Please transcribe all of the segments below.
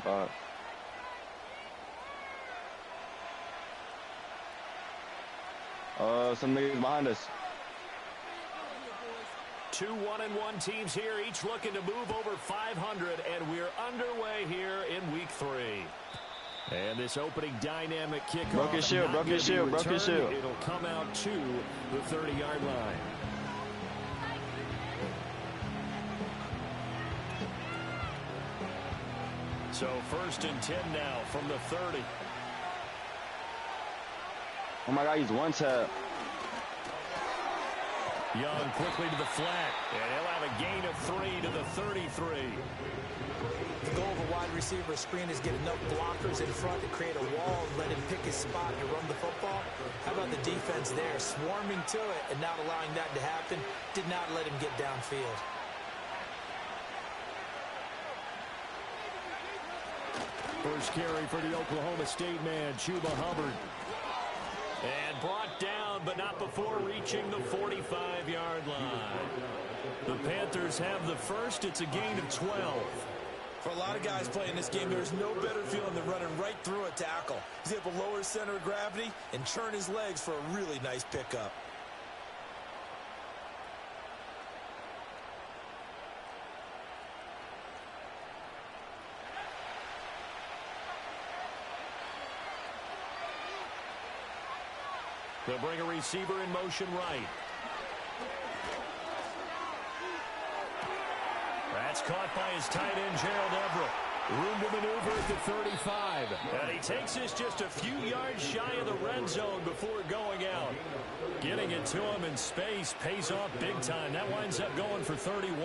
Fuck. Some niggas behind us. 2 1-1 teams here, each looking to move over 500, and we're underway here in week 3. And this opening dynamic kickoff. Broke his shield, broke his shield, broke his shield. It'll come out to the 30-yard line. So 1st and 10 now from the 30. Oh my God, he's one tap. Young quickly to the flat, and he'll have a gain of 3 to the 33. The goal of a wide receiver screen is get enough blockers in front to create a wall, let him pick his spot to run the football. How about the defense there, swarming to it and not allowing that to happen? Did not let him get downfield. First carry for the Oklahoma State man, Chuba Hubbard. And brought down, but not before reaching the 45-yard line. The Panthers have the first. It's a gain of 12. For a lot of guys playing this game, there's no better feeling than running right through a tackle. He's able to lower his center of gravity and churn his legs for a really nice pickup. They'll bring a receiver in motion right. That's caught by his tight end, Gerald Everett. Room to maneuver at the 35. And he takes this just a few yards shy of the red zone before going out. Getting it to him in space pays off big time. That winds up going for 31.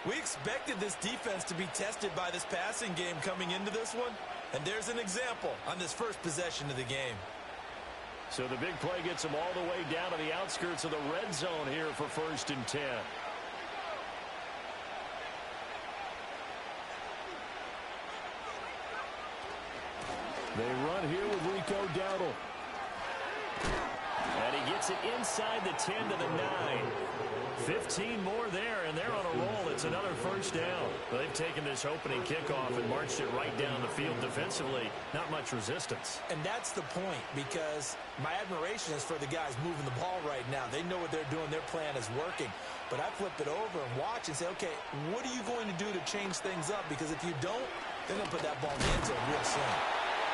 We expected this defense to be tested by this passing game coming into this one. And there's an example on this first possession of the game. So the big play gets him all the way down to the outskirts of the red zone here for 1st and 10. They run here with Rico Dowdle. And he gets it inside the 10 to the 9. 15 more there, and they're on a roll. It's another first down. They've taken this opening kickoff and marched it right down the field defensively. Not much resistance. And that's the point, because my admiration is for the guys moving the ball right now. They know what they're doing. Their plan is working. But I flip it over and watch and say, okay, what are you going to do to change things up? Because if you don't, they're going to put that ball in the end zone real soon.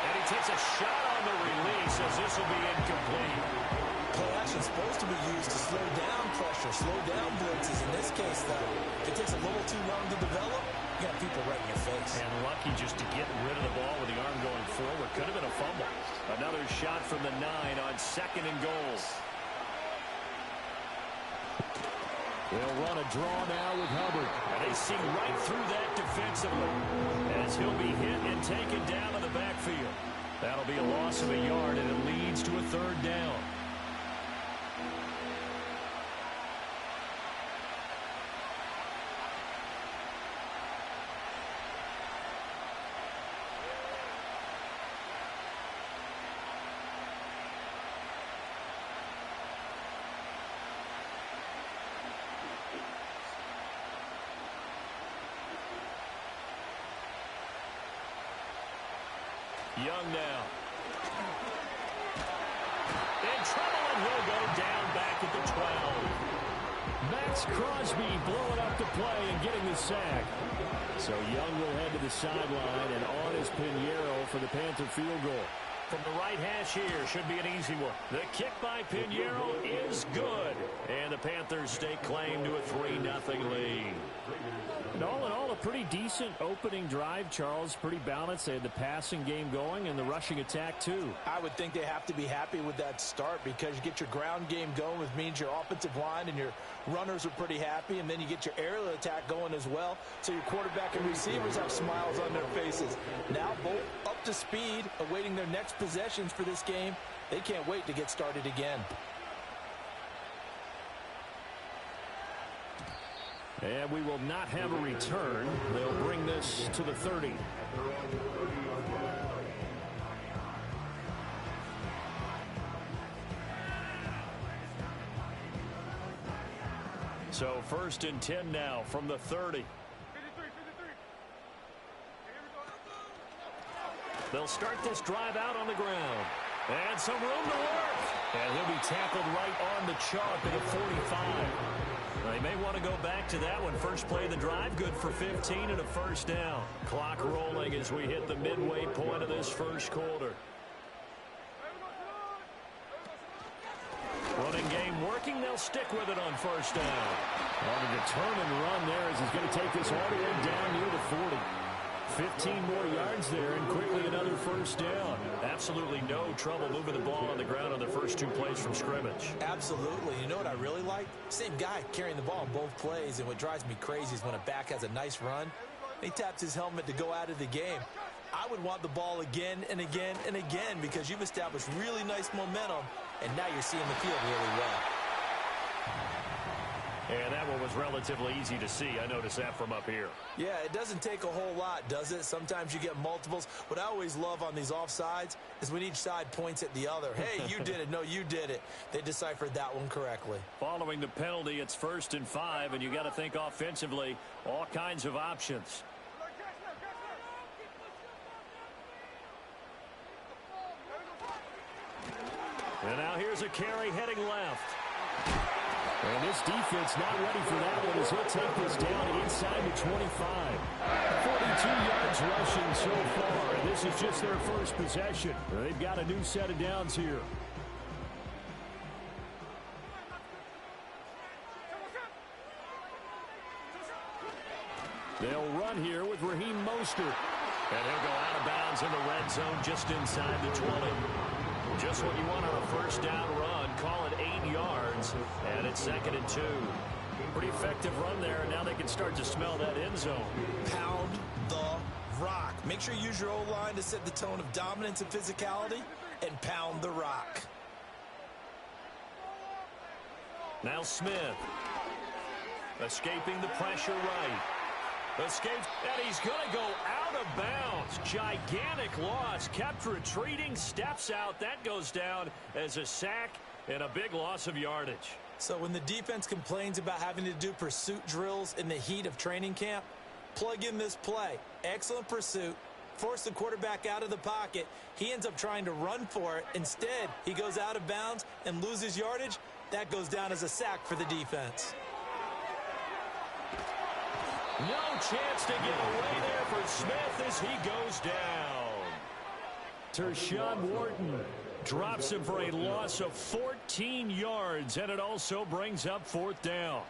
And he takes a shot on the release as this will be incomplete. Play action is supposed to be used to slow down pressure, slow down blitzes. In this case, though, if it takes a little too long to develop, you got people right in your face. And lucky just to get rid of the ball with the arm going forward. Could have been a fumble. Another shot from the 9 on 2nd and goal. They'll run a draw now with Hubbard. And they see right through that defensively as he'll be hit and taken down to the backfield. That'll be a loss of a yard, and it leads to a 3rd down. Young now. In trouble, and he'll go down back at the 12. Max Crosby blowing up the play and getting the sack. So Young will head to the sideline, and on is Pinheiro for the Panther field goal. From the right hash here, should be an easy one. The kick by Pinheiro is good. And the Panthers stake claim to a 3-0 lead. And all in all, a pretty decent opening drive, Charles. Pretty balanced. They had the passing game going and the rushing attack, too. I would think they have to be happy with that start, because you get your ground game going, which means your offensive line and your runners are pretty happy, and then you get your aerial attack going as well. So your quarterback and receivers have smiles on their faces. Now both up to speed, awaiting their next possessions for this game. They can't wait to get started again. And we will not have a return. They'll bring this to the 30. So 1st and 10 now from the 30. They'll start this drive out on the ground. And some room to work. And he'll be tackled right on the chalk at the 45. They may want to go back to that one. First play of the drive, good for 15 and a first down. Clock rolling as we hit the midway point of this first quarter. Running game working. They'll stick with it on first down. On a determined run there as he's going to take this all the way down near the 40. 15 more yards there and quickly another first down. Absolutely no trouble moving the ball on the ground on the first 2 plays from scrimmage. Absolutely. You know what I really like? Same guy carrying the ball on both plays, and what drives me crazy is when a back has a nice run, he taps his helmet to go out of the game. I would want the ball again and again and again because you've established really nice momentum, and now you're seeing the field really well. And that one was relatively easy to see. I noticed that from up here. Yeah, it doesn't take a whole lot, does it? Sometimes you get multiples. What I always love on these offsides is when each side points at the other. Hey, you did it. No, you did it. They deciphered that one correctly. Following the penalty, it's 1st and 5, and you got to think offensively, all kinds of options. And now here's a carry heading left. And this defense not ready for that one as he'll take this down inside the 25. 42 yards rushing so far, and this is just their first possession. They've got a new set of downs here. They'll run here with Raheem Mostert. And he'll go out of bounds in the red zone just inside the 20. Just what you want on a first down run. Call it 8 yards. And it's 2nd and 2. Pretty effective run there. And now they can start to smell that end zone. Pound the rock. Make sure you use your O-line to set the tone of dominance and physicality. And pound the rock. Now Smith. Escaping the pressure right. Escapes, and he's going to go out of bounds. Gigantic loss. Kept retreating, steps out. That goes down as a sack and a big loss of yardage. So when the defense complains about having to do pursuit drills in the heat of training camp, plug in this play. Excellent pursuit. Force the quarterback out of the pocket. He ends up trying to run for it. Instead, he goes out of bounds and loses yardage. That goes down as a sack for the defense. No chance to get away there for Smith as he goes down. Tershawn Wharton drops him for a loss of 14 yards, and it also brings up 4th down.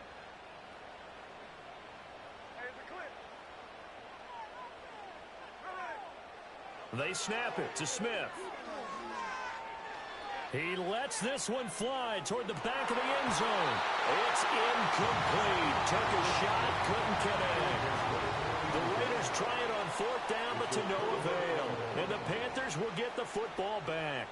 They snap it to Smith. He lets this one fly toward the back of the end zone. It's incomplete. Took a shot, couldn't connect. The Raiders try it on 4th down, but to no avail. And the Panthers will get the football back.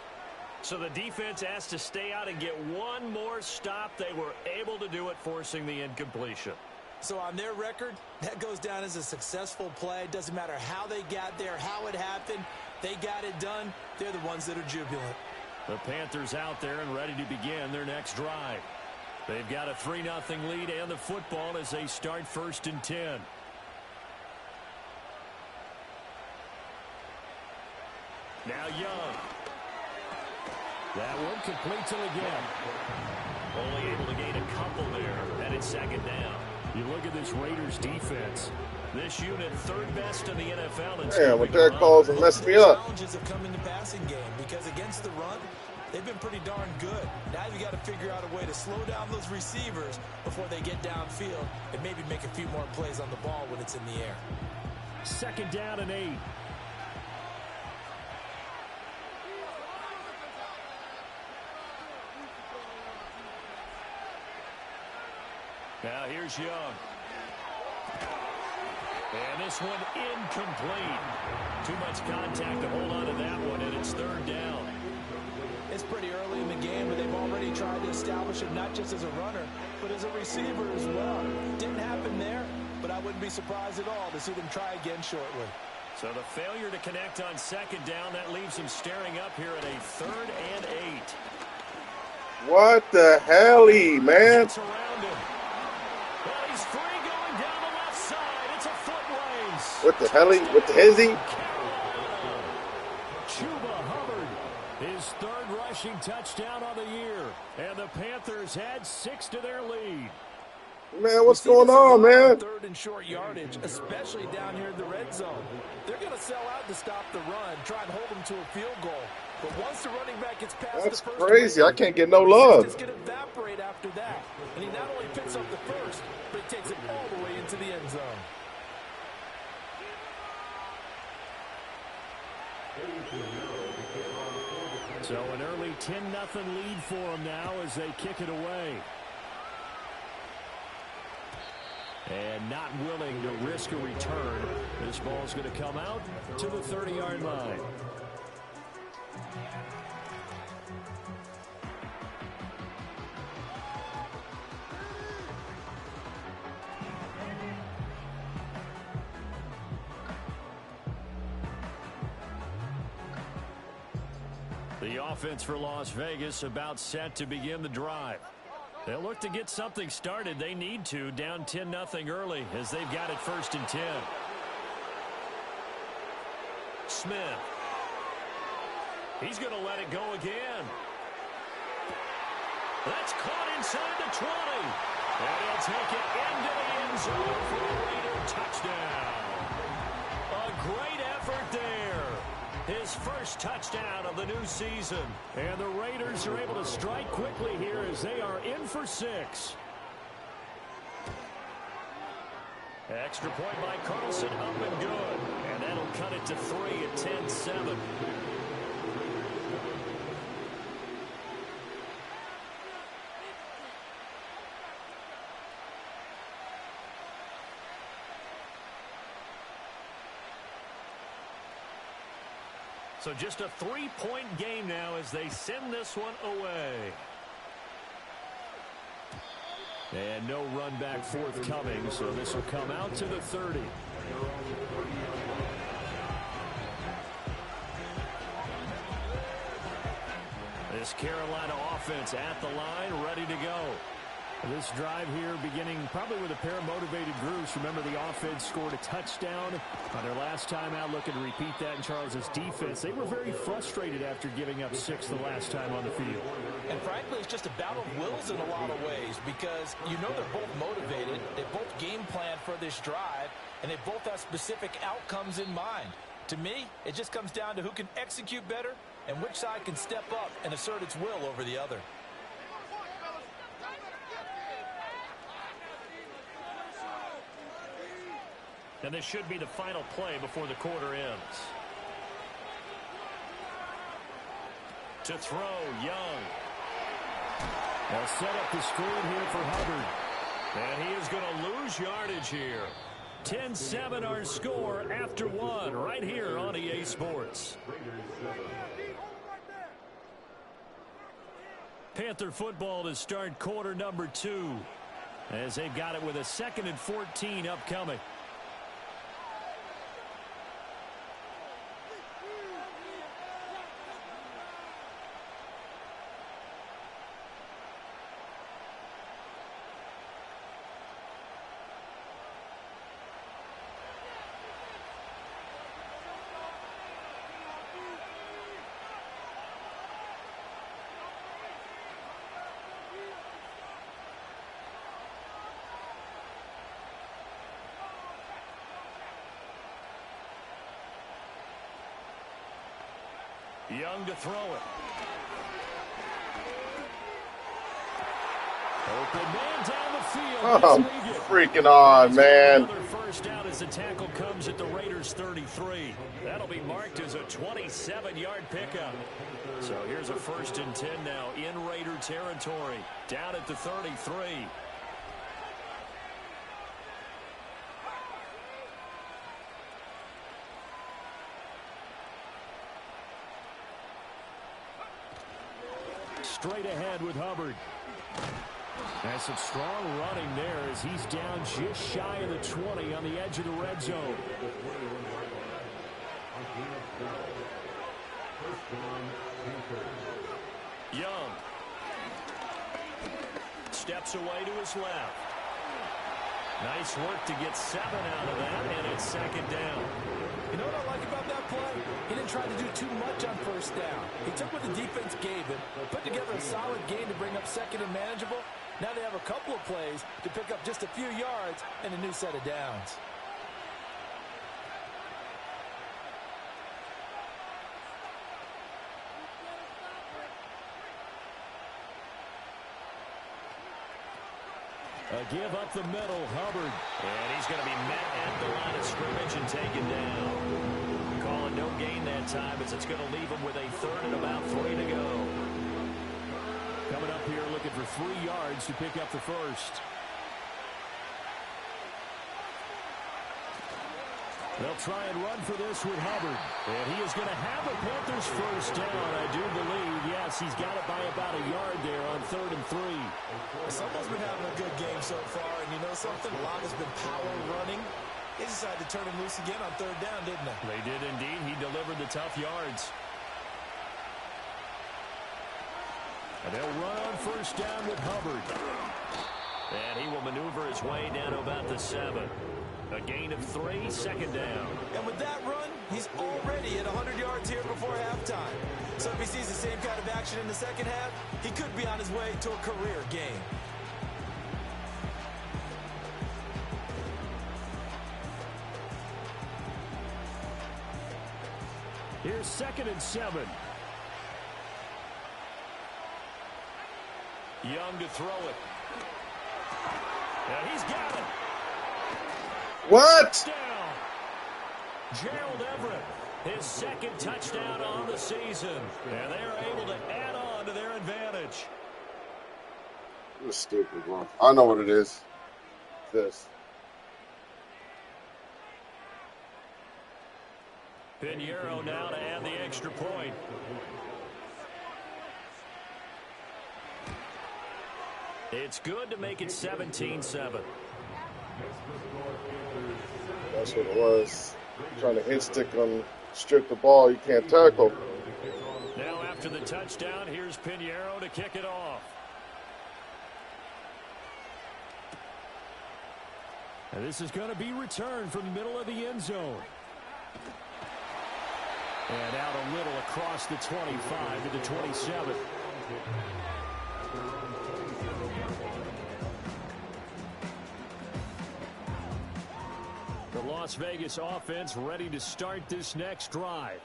So the defense has to stay out and get one more stop. They were able to do it, forcing the incompletion. So on their record, that goes down as a successful play. Doesn't matter how they got there, how it happened. They got it done. They're the ones that are jubilant. The Panthers out there and ready to begin their next drive. They've got a 3-0 lead and the football as they start 1st and 10. Now Young. That one completes it again. Only able to gain a couple there, and it's 2nd down. You look at this Raiders defense. This unit 3rd best in the NFL. Yeah, but that calls and messed me up. Challenges have come in the passing game because against the run, they've been pretty darn good. Now you got to figure out a way to slow down those receivers before they get downfield and maybe make a few more plays on the ball when it's in the air. 2nd down and 8. Now here's Young. And this one incomplete. Too much contact to hold on to that one, and it's 3rd down. It's pretty early in the game, but they've already tried to establish him not just as a runner, but as a receiver as well. Didn't happen there, but I wouldn't be surprised at all to see them try again shortly. So the failure to connect on 2nd down, that leaves them staring up here at a 3rd and 8. What the hell, man? It's around him. Well, he's free going down the left side. It's a foot race. What the hell? What the hell is he? His third rushing touchdown on the year. And the Panthers had 6 to their lead. Man, what's going on, man? Third and short yardage, especially down here in the red zone. They're going to sell out to stop the run, try and hold them to a field goal. But once the running back gets past That's the first crazy. I can't get no the love. resistance can evaporate after that. And he not only picks up the first, but he takes it all the way into the end zone. So an early 10-0 lead for them now as they kick it away. And not willing to risk a return. This ball's going to come out to the 30-yard line. The offense for Las Vegas about set to begin the drive. They'll look to get something started. They need to, down 10-0 early as they've got it 1st and 10. Smith. He's going to let it go again. That's caught inside the 20. And he'll take it into the end zone for a Raider touchdown. A great effort there. His first touchdown of the new season. And the Raiders are able to strike quickly here as they are in for 6. Extra point by Carlson, up and good. And that'll cut it to 3 at 10-7. So just a 3-point game now as they send this one away. And no run back forthcoming, so this will come out to the 30. This Carolina offense at the line, ready to go. This drive here beginning probably with a pair of motivated groups. Remember, the offense scored a touchdown on their last time out. Looking to repeat that in Charles's defense. They were very frustrated after giving up 6 the last time on the field. And frankly, it's just a battle of wills in a lot of ways because you know they're both motivated. They both game plan for this drive, and they both have specific outcomes in mind. To me, it just comes down to who can execute better and which side can step up and assert its will over the other. And this should be the final play before the quarter ends. To throw, Young. They'll set up the screen here for Hubbard. And he is going to lose yardage here. 10-7 our score after 1 right here on EA Sports. Panther football to start quarter number 2 as they've got it with a 2nd and 14 upcoming. Young to throw it. Open man down the field. Oh, freaking on, man. Another first down as the tackle comes at the Raiders' 33. That'll be marked as a 27-yard pickup. So here's a 1st and 10 now in Raider territory. Down at the 33. Straight ahead with Hubbard. That's some strong running there as he's down just shy of the 20 on the edge of the red zone. Young. Steps away to his left. Nice work to get 7 out of that, and it's 2nd down. You know what I like about that play? He didn't try to do too much on first down. He took what the defense gave him, put together a solid game to bring up second and manageable. Now they have a couple of plays to pick up just a few yards and a new set of downs. A give up the middle, Hubbard. And he's going to be met at the line of scrimmage and taken down. Calling no gain that time as it's going to leave him with a third and about 3 to go. Coming up here looking for 3 yards to pick up the first. They'll try and run for this with Hubbard. And he is going to have the Panthers first down, I do believe. Yes, he's got it by about a yard there on 3rd and 3. Someone's been having a good game so far, and you know something? A lot has been power running. They decided to turn him loose again on 3rd down, didn't they? They did indeed. He delivered the tough yards. And they'll run on first down with Hubbard. And he will maneuver his way down to about the 7. A gain of 3, second down. And with that run, he's already at 100 yards here before halftime. So if he sees the same kind of action in the second half, he could be on his way to a career game. Here's 2nd and 7. Young to throw it. And he's got it. What? Down. Gerald Everett, his 2nd touchdown on the season. And they're able to add on to their advantage. This is stupid, bro. I know what it is. This. Pinheiro now to add the extra point. It's good to make it 17-7. That's what it was. Trying to hit stick on, strip the ball. You can't tackle. Now after the touchdown, here's Pinheiro to kick it off. And this is going to be returned from the middle of the end zone. And out a little across the 25 to the 27. The Las Vegas offense ready to start this next drive.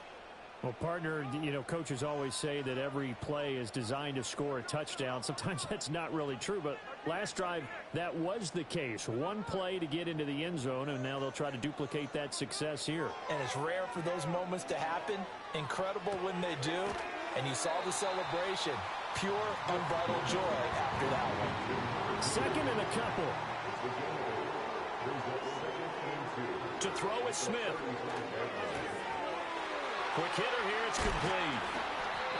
Well, partner, you know, coaches always say that every play is designed to score a touchdown. Sometimes that's not really true, but last drive, that was the case. One play to get into the end zone, and now they'll try to duplicate that success here. And it's rare for those moments to happen. Incredible when they do. And you saw the celebration. Pure, unbridled joy after that one. 2nd and a couple. To throw is Smith. Quick hitter here, it's complete.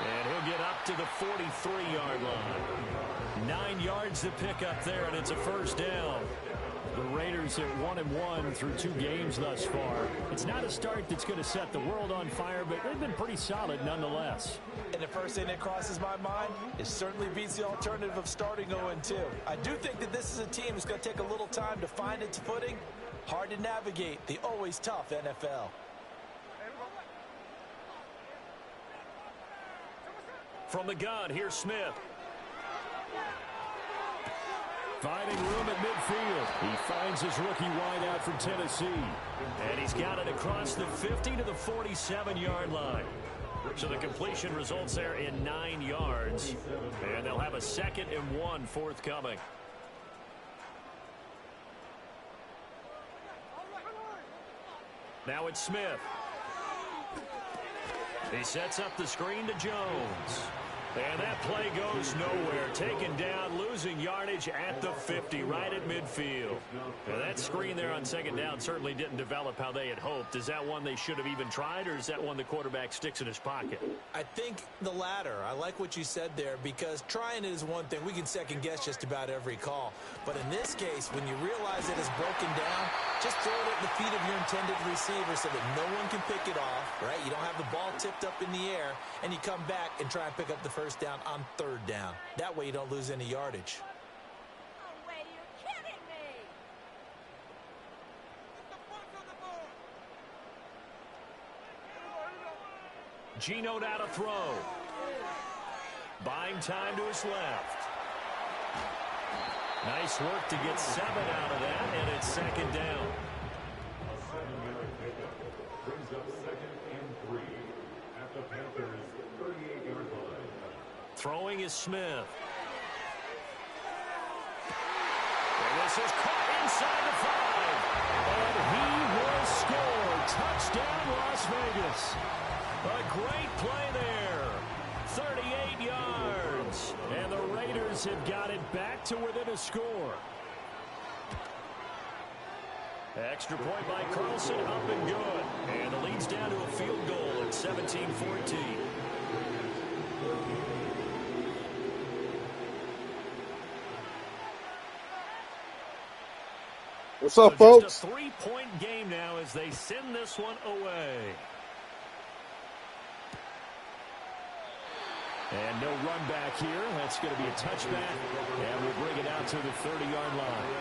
And he'll get up to the 43-yard line. 9 yards to pick up there, and it's a first down. The Raiders at 1-1 through 2 games thus far. It's not a start that's going to set the world on fire, but they've been pretty solid nonetheless. And the first thing that crosses my mind, it certainly beats the alternative of starting 0-2. I do think that this is a team that's going to take a little time to find its footing. Hard to navigate the always tough NFL. From the gun, here's Smith. Finding room at midfield. He finds his rookie wideout from Tennessee. And he's got it across the 50 to the 47-yard line. So the completion results there in 9 yards. And they'll have a 2nd and 1 forthcoming. Now it's Smith. He sets up the screen to Jones. And that play goes nowhere. Taken down, losing yardage at the 50, right at midfield. Now that screen there on 2nd down certainly didn't develop how they had hoped. Is that one they should have even tried, or is that one the quarterback sticks in his pocket? I think the latter. I like what you said there, because trying it is one thing. We can second guess just about every call. But in this case, when you realize it is broken down, just throw it at the feet of your intended receiver so that no one can pick it off, right? You don't have the ball tipped up in the air, and you come back and try and pick up the first down on 3rd down. That way you don't lose any yardage. No way, you're kidding me! Gino now to throw. Buying time to his left. Nice work to get 7 out of that, and it's second down. Brings up 2nd and 3 at the Panthers' 38-yard line. Throwing is Smith. And this is caught inside the 5. And he will score. Touchdown, Las Vegas. A great play there. 38 yards. And the Raiders have got it back to within a score. Extra point by Carlson, up and good. And the lead's down to a field goal at 17-14. What's up, So folks? just a 3-point game now as they send this one away. And no run back here. That's going to be a touchback. And we'll bring it out to the 30-yard line.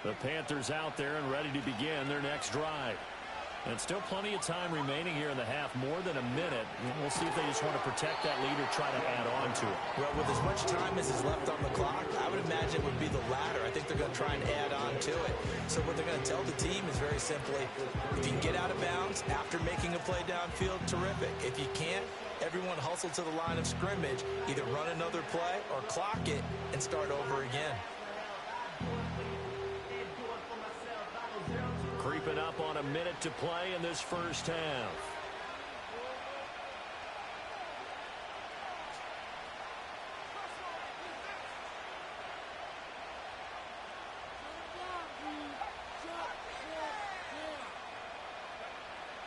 The Panthers out there and ready to begin their next drive. And still plenty of time remaining here in the half, more than a minute. We'll see if they just want to protect that lead or try to add on to it. Well, with as much time as is left on the clock, I would imagine it would be the latter. I think they're going to try and add on to it. So what they're going to tell the team is very simply, if you can get out of bounds after making a play downfield, terrific. If you can't, everyone hustle to the line of scrimmage, either run another play or clock it and start over again. Creeping up on a minute to play in this first half.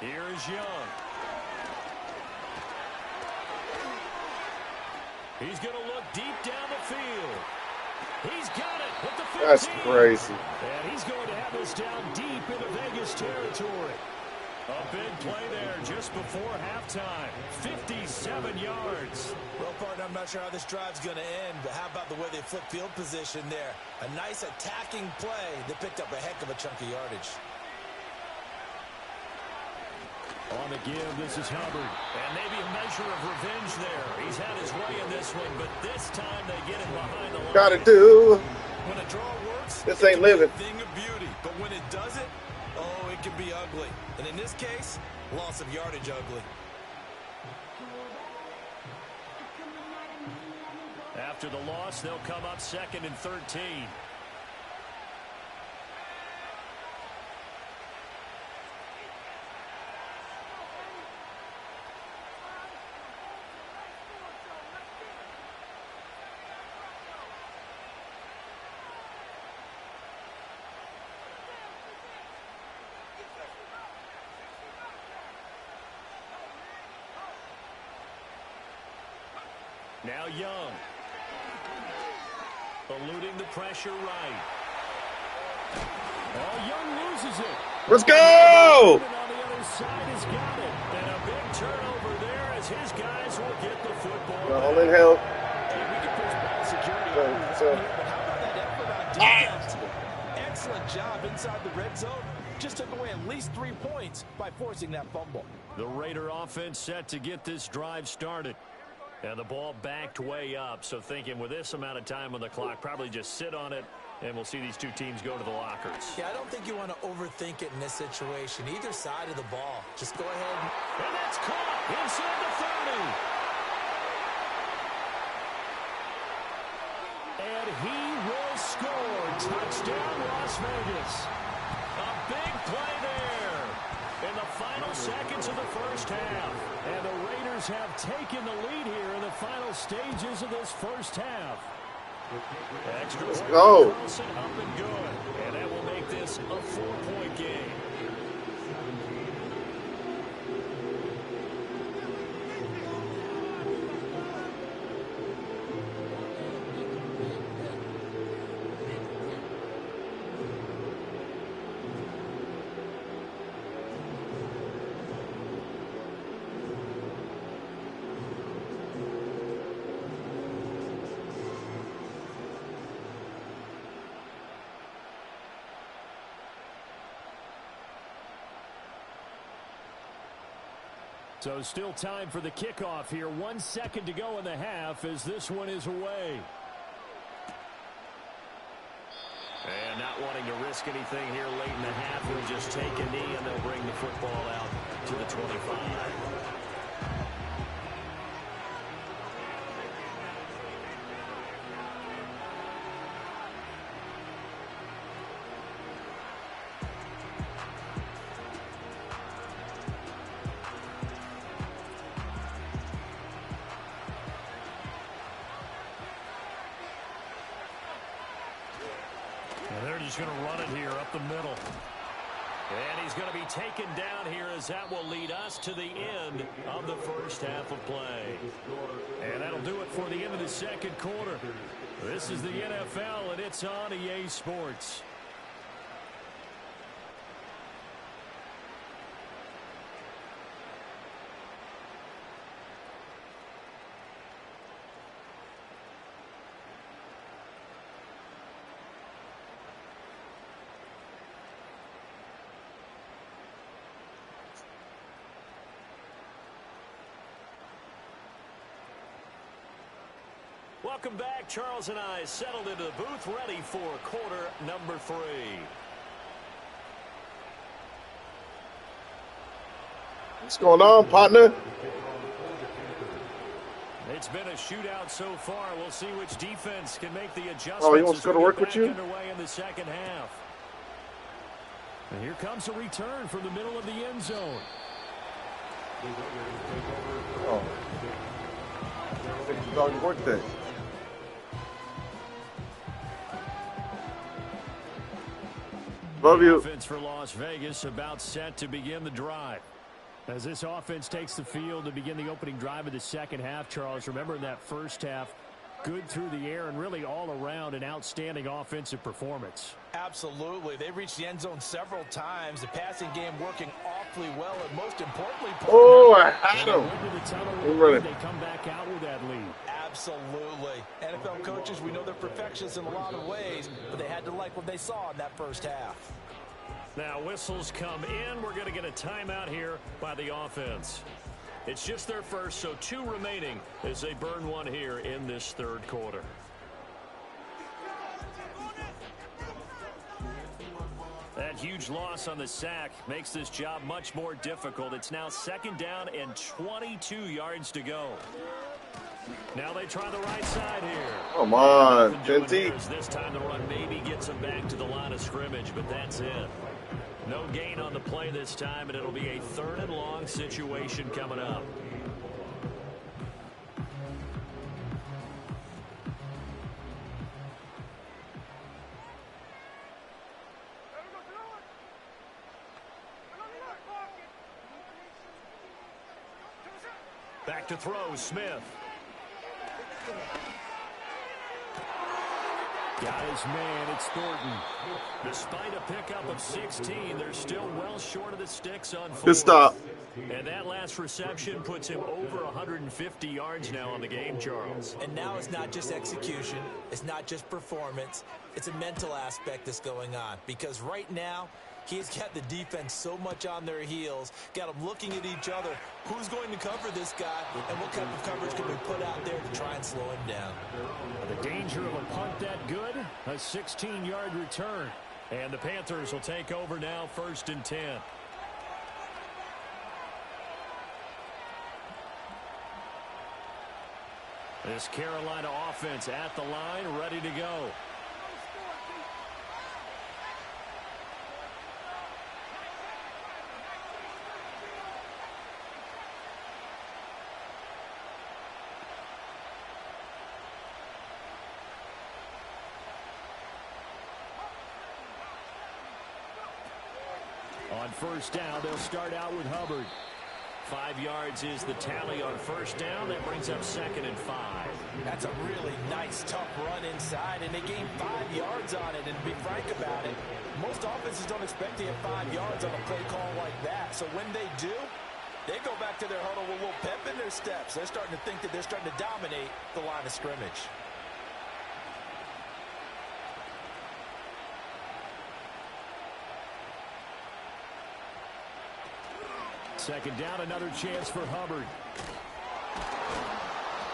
Here is Young. He's going to look deep down the field. He's got it with the 15. That's crazy. And he's going to have this down deep into Vegas territory. A big play there just before halftime. 57 yards. Well, partner, I'm not sure how this drive's going to end, but how about the way they flip field position there? A nice attacking play that picked up a heck of a chunk of yardage. On the give, this is Hubbard. And maybe a measure of revenge there. He's had his way in this one, but this time they get him behind the line. Gotta do. When a draw works, This ain't living. thing of beauty. But when it doesn't, oh, it can be ugly. And in this case, loss of yardage ugly. After the loss, they'll come up 2nd and 13. Now Young. Eluding the pressure right. Oh, Young loses it. Let's go! On the other side has got it. And a big turnover there as his guys will get the football. All in help. Hey, we can push ball security So- over here, so- but how about that effort on defense? Excellent job inside the red zone. Just took away at least 3 points by forcing that fumble. The Raider offense set to get this drive started. And the ball backed way up. So thinking with this amount of time on the clock, probably just sit on it, and we'll see these two teams go to the lockers. Yeah, I don't think you want to overthink it in this situation. Either side of the ball. Just go ahead And that's caught inside the 30. And he will score. Touchdown, Las Vegas. A big play there in the final seconds of the first half. And the Raiders have taken the lead here in the final stages of this first half. Extra point. go. Carlson up and good. And that will make this a 4-point game. So still time for the kickoff here. 1 second to go in the half as this one is away. And not wanting to risk anything here late in the half, he'll just take a knee and they'll bring the football out to the 25. And they're just going to run it here up the middle. And he's going to be taken down here as that will lead us to the end of the first half of play. And that'll do it for the end of the second quarter. This is the NFL, and it's on EA Sports. Welcome back. Charles and I settled into the booth, ready for quarter number 3. What's going on, partner? It's been a shootout so far. We'll see which defense can make the adjustments. Oh, he wants to go to work with you? Underway in the second half. And here comes a return from the middle of the end zone. Oh. It's a dog's workday. Love you. Offense for Las Vegas about set to begin the drive. As this offense takes the field to begin the opening drive of the second half, Charles, remember in that first half, good through the air and really all around an outstanding offensive performance. Absolutely. They reached the end zone several times. The passing game working awfully well, and most importantly, Oh, I had him. They come back out with that lead. Absolutely. NFL coaches, we know they're perfectionists in a lot of ways, but they had to like what they saw in that first half. Now whistles come in. We're going to get a timeout here by the offense. It's just their first, so 2 remaining as they burn one here in this third quarter. That huge loss on the sack makes this job much more difficult. It's now second down and 22 yards to go. Now they try the right side here. Come on, Genty. This time the run maybe gets them back to the line of scrimmage, but that's it. No gain on the play this time, and it'll be a 3rd and long situation coming up. Back to throw, Smith. Got his man, it's Thornton. Despite a pickup of 16, they're still well short of the sticks on 4th. Good stop. And that last reception puts him over 150 yards now on the game, Charles. And now it's not just execution. It's not just performance. It's a mental aspect that's going on. Because right now, he's got the defense so much on their heels, got them looking at each other. Who's going to cover this guy, and what kind of coverage can we put out there to try and slow him down? The danger of a punt that good, a 16-yard return. And the Panthers will take over now, 1st and 10. This Carolina offense at the line, ready to go. On 1st down, they'll start out with Hubbard. 5 yards is the tally on 1st down. That brings up 2nd and 5. That's a really nice, tough run inside, and they gained 5 yards on it. And to be frank about it, most offenses don't expect to get 5 yards on a play call like that. So when they do, they go back to their huddle with a little pep in their steps. They're starting to think that they're starting to dominate the line of scrimmage. Second down, another chance for Hubbard.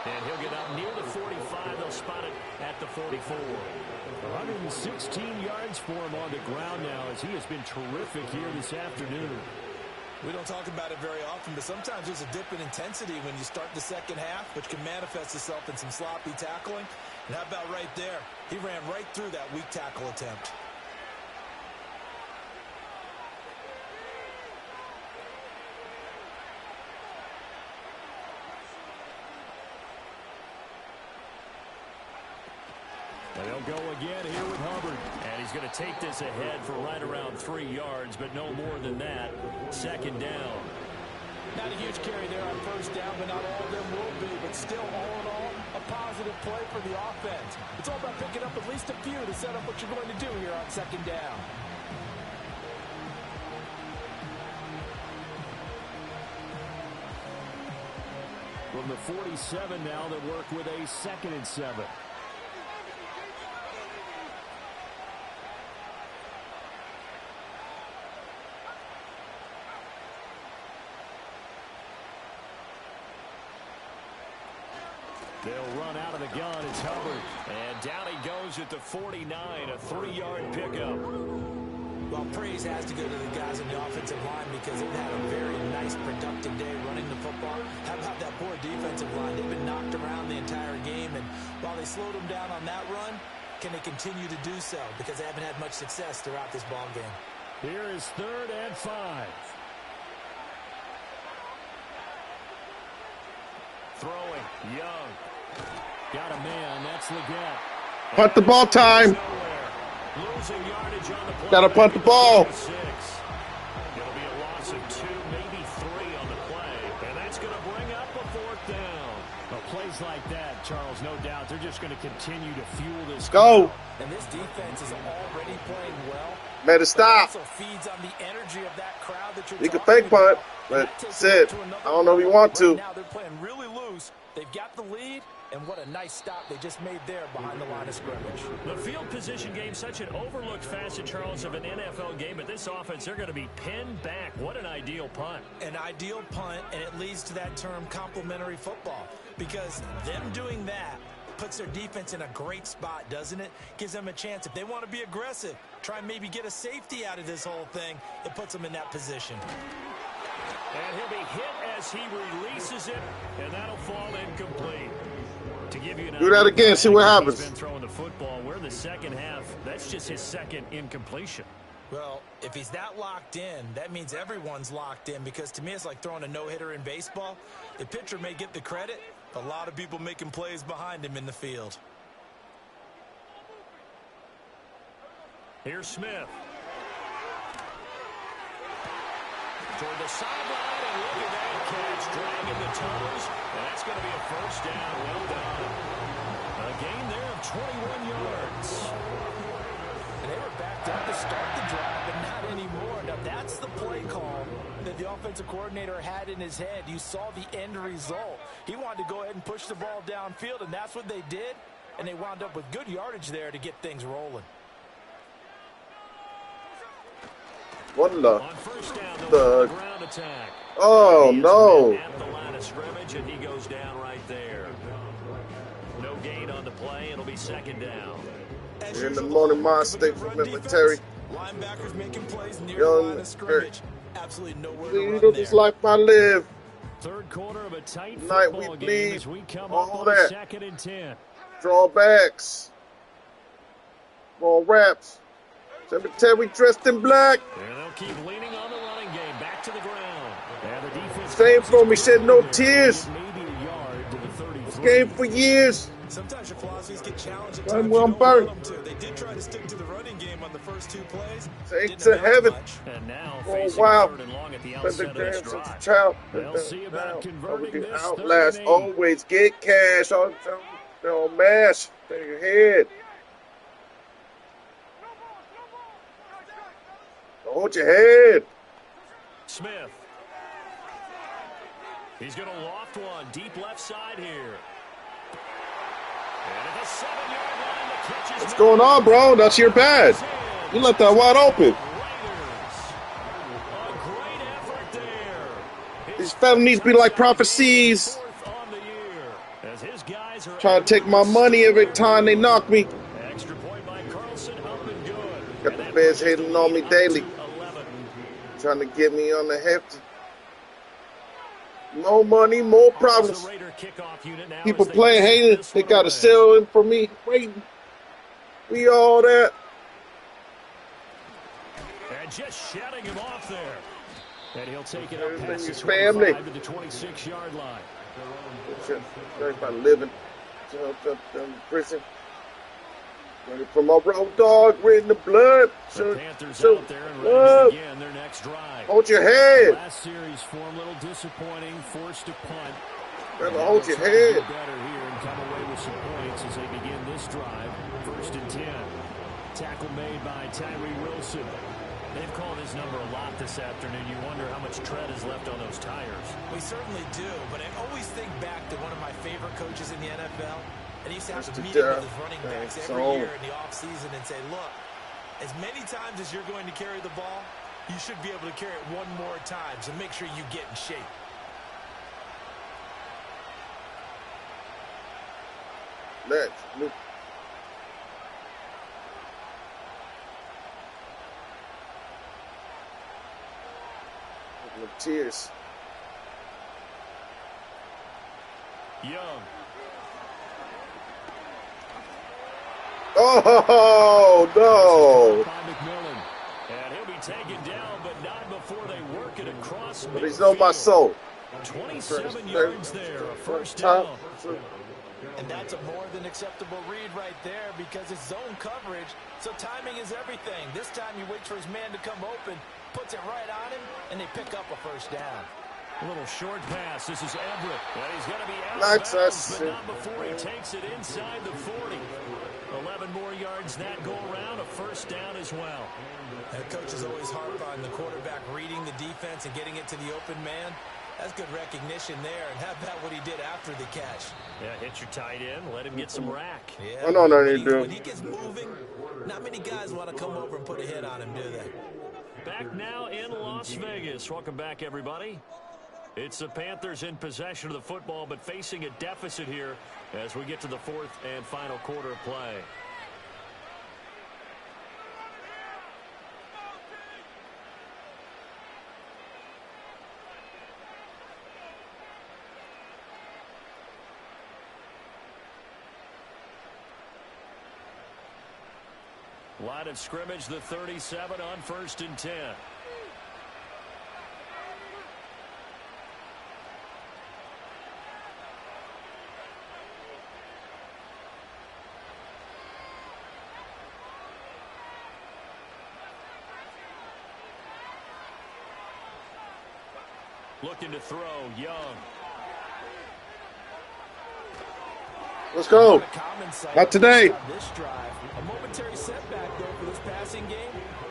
And he'll get up near the 45. They'll spot it at the 44. 116 yards for him on the ground now as he has been terrific here this afternoon. We don't talk about it very often, but sometimes there's a dip in intensity when you start the second half, which can manifest itself in some sloppy tackling. And how about right there? He ran right through that weak tackle attempt. They'll go again here with Hubbard. And he's going to take this ahead for right around 3 yards, but no more than that. Second down. Not a huge carry there on first down, but not all of them will be. But still, all in all, a positive play for the offense. It's all about picking up at least a few to set up what you're going to do here on second down. From the 47 now, they work with a 2nd and 7. They'll run out of the gun. It's Hubbard. And down he goes at the 49, a 3-yard pickup. Well, praise has to go to the guys in the offensive line because they've had a very nice, productive day running the football. How about that poor defensive line? They've been knocked around the entire game, and while they slowed them down on that run, can they continue to do so? Because they haven't had much success throughout this ball game. Here is 3rd and 5. Throwing, Young. Got a man, that's Leggett. Punt the ball time. Losing yardage on the play. Gotta punt the ball. It'll be a loss of 2, maybe 3 on the play. And that's going to bring up a 4th down. Well, plays like that, Charles, no doubt, they're just going to continue to fuel this. Go. And this defense is already playing well. Better stop. Also feeds on the energy of that crowd that you're You can talking fake punt, about. but that's it. I don't know if you want to. Right now they're playing really loose. They've got the lead, and what a nice stop they just made there behind the line of scrimmage. The field position game, such an overlooked facet, Charles, of an NFL game. But this offense, they're going to be pinned back. What an ideal punt. An ideal punt, and it leads to that term complementary football. Because them doing that puts their defense in a great spot, doesn't it? Gives them a chance. If they want to be aggressive, try and maybe get a safety out of this whole thing, it puts them in that position. And he'll be hit as he releases it, and that'll fall incomplete. To give you an Do that again, see what happens. He's been throwing the football. We're in the second half. That's just his 2nd incompletion. Well, if he's that locked in, that means everyone's locked in, because to me it's like throwing a no-hitter in baseball. The pitcher may get the credit, but a lot of people making plays behind him in the field. Here's Smith. Toward the sideline, and look at that catch, dragging the toes, and that's going to be a 1st down. Well done. A gain there of 21 yards. And they were backed up to start the drive, but not anymore. Now that's the play call that the offensive coordinator had in his head. You saw the end result. He wanted to go ahead and push the ball downfield, and that's what they did, and they wound up with good yardage there to get things rolling. What in the? On 1st down, the ground attack. Oh, no. At the line of scrimmage, and he goes down right there. No gain on the play. It'll be 2nd down. You're in the morning mind state for military. Linebackers making plays near Young, the line of scrimmage. Absolutely nowhere to Lead run of this there. life I live. 3rd quarter of a tight Night football we game bleed. as we come All up on that. 2nd and 10. Drawbacks. Ball wraps. Cemetery dressed in black. And they'll keep leaning on the running game. Back to the ground. And the defense Same for me, said no tears. maybe a yard to the 33. Game for years. Sometimes your philosophies get challenged. At I'm times well you don't burnt. want them to. They did try to stick to the running game on the first 2 plays. Thanks Didn't to amount heaven. much. And now Oh, facing wow. 3rd and long at the Been the outset of game this since a drive. child. They'll see about converting this 3rd Outlast. and 8. Always get cash. Don't mash. Take your head. Hold your head. Smith. He's going to loft one deep left side here. And at the 7-yard line, the catch is What's made. going on, bro? That's your bad. You left that wide open. Raiders. A great effort there. These felonies be like prophecies. Fourth on the year, as his guys are Trying to take my money every time they knock me. extra point by Carlson, up and good. Got And the that feds pushes the hitting on me lead up daily. to 11. Trying to get me on the hefty. More money, more problems. The Raider kickoff unit now People as playing set hating. this They one got to away. sell in for me. Waiting. We all that. And just shutting him off there. And he'll take it up Everything past the is family. 25 to the 26-yard line. Everybody living. In prison. Ready for my road dog. Red in the blood. The Panthers out there and ready to begin their next drive. Hold your head. Last series form a little disappointing, forced to punt. Better hold your Looks like head. they do better here and come away with some points as they begin this drive. 1st and 10. Tackle made by Tyree Wilson. They've called his number a lot this afternoon. You wonder how much tread is left on those tires. We certainly do, but I always think back to one of my favorite coaches in the NFL. And he used to have a meeting with his running backs every year in the offseason and say, look, as many times as you're going to carry the ball, you should be able to carry it one more time, so make sure you get in shape. Let's move. Tears. Young. Oh, no. By McMillan. And he'll be taken down, but not before they work it across But he's on my soul. 27 yards there, a first down. And that's a more than acceptable read right there because it's zone coverage, so timing is everything. This time he waits for his man to come open, puts it right on him, and they pick up a first down. A little short pass. This is Everett. And he's going to be out Nice, of bounds, but not before he takes it inside the 40. 11 more yards that go around, a first down as well. That coach is always harp on the quarterback reading the defense and getting it to the open man. That's good recognition there, and how about what he did after the catch? Yeah, hit your tight end, let him get some rack. Yeah, I know what I need to do. when he gets moving, not many guys want to come over and put a hit on him, do they? Back now in Las Vegas. Welcome back, everybody. It's the Panthers in possession of the football, but facing a deficit here as we get to the 4th and final quarter of play. Line of scrimmage, the 37 on 1st and 10. Looking to throw, Young. Let's go. Not today. This drive, a momentary setback though for this passing game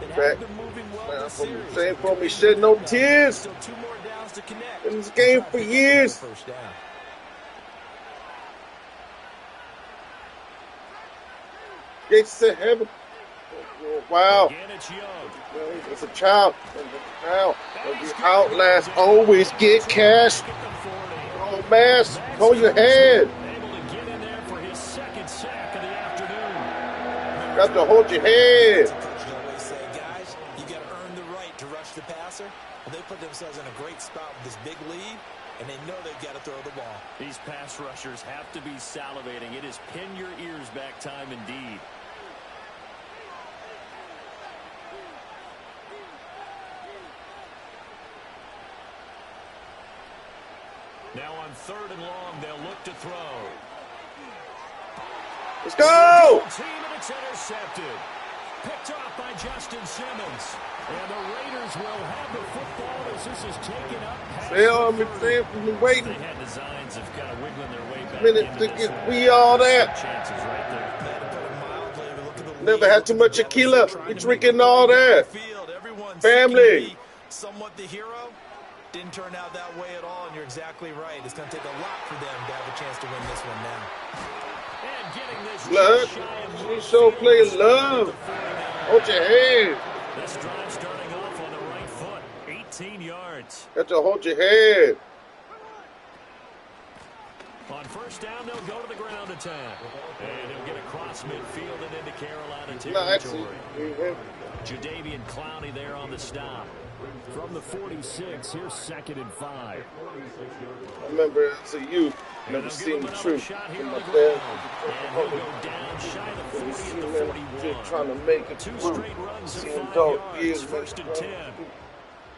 that Back. has been moving well this series. Same for me, shed no tears. Still 2 more downs to connect. In this game for years. First down. Gates to heaven. Wow. Again, it's Young. It's a child. Now, the outlast always get cash. Oh, mask. Hold your head. Able to get in there for his 2nd sack of the afternoon. Got to hold your head. Coach always say, guys, you got to earn the right to rush the passer. Well, they put themselves in a great spot with this big lead, and they know they've got to throw the ball. These pass rushers have to be salivating. It is pin your ears back time indeed. Now on 3rd and long, they'll look to throw. Let's go. Team, and it's intercepted. Picked off by Justin Simmons. And the Raiders will have the football as this is taken up. Waiting. They had designs of kind of wiggling their way back Minute into to this get one. we all that. Chances right there. Never had too much tequila. We drinking all that. Family. Somewhat the hero. Didn't turn out that way at all, and you're exactly right. It's going to take a lot for them to have a chance to win this one now. And getting this Blood. She so play love. Hold your head. This drive starting off on the right foot. 18 yards. Got to hold your head. On first down, they'll go to the ground attack. And he'll get across midfield and into Carolina territory. Jadeveon Clowney there on the stop. From the 46, here's 2nd and 5. I remember as a youth, never seen the truth from my dad. Trying to make it through. Seeing dark years, First and 10.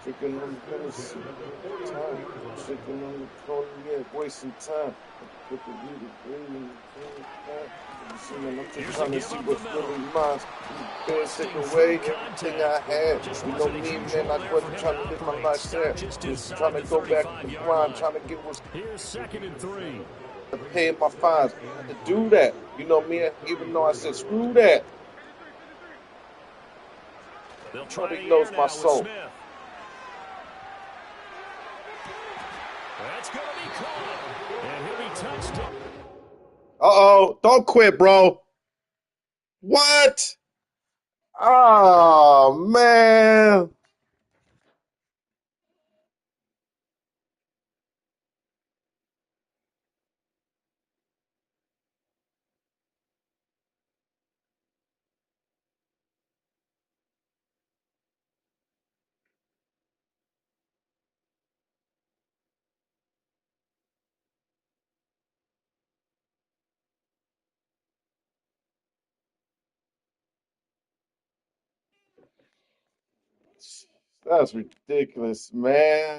Freaking on the time. Freaking on the corner, yeah, wasting time. I'm just trying to see what's really mine. Take away everything I had. You know me, man, I wasn't trying to live my life there. Just trying to go back to the grind, trying to get what's. Here's 2nd and 3. Paying my fines. I had to do that. You know me, even though I said screw that. Nobody knows my soul. That's going to be caught. And he'll be touched. Uh-oh. Don't quit, bro. What? Oh, man. That's ridiculous, man.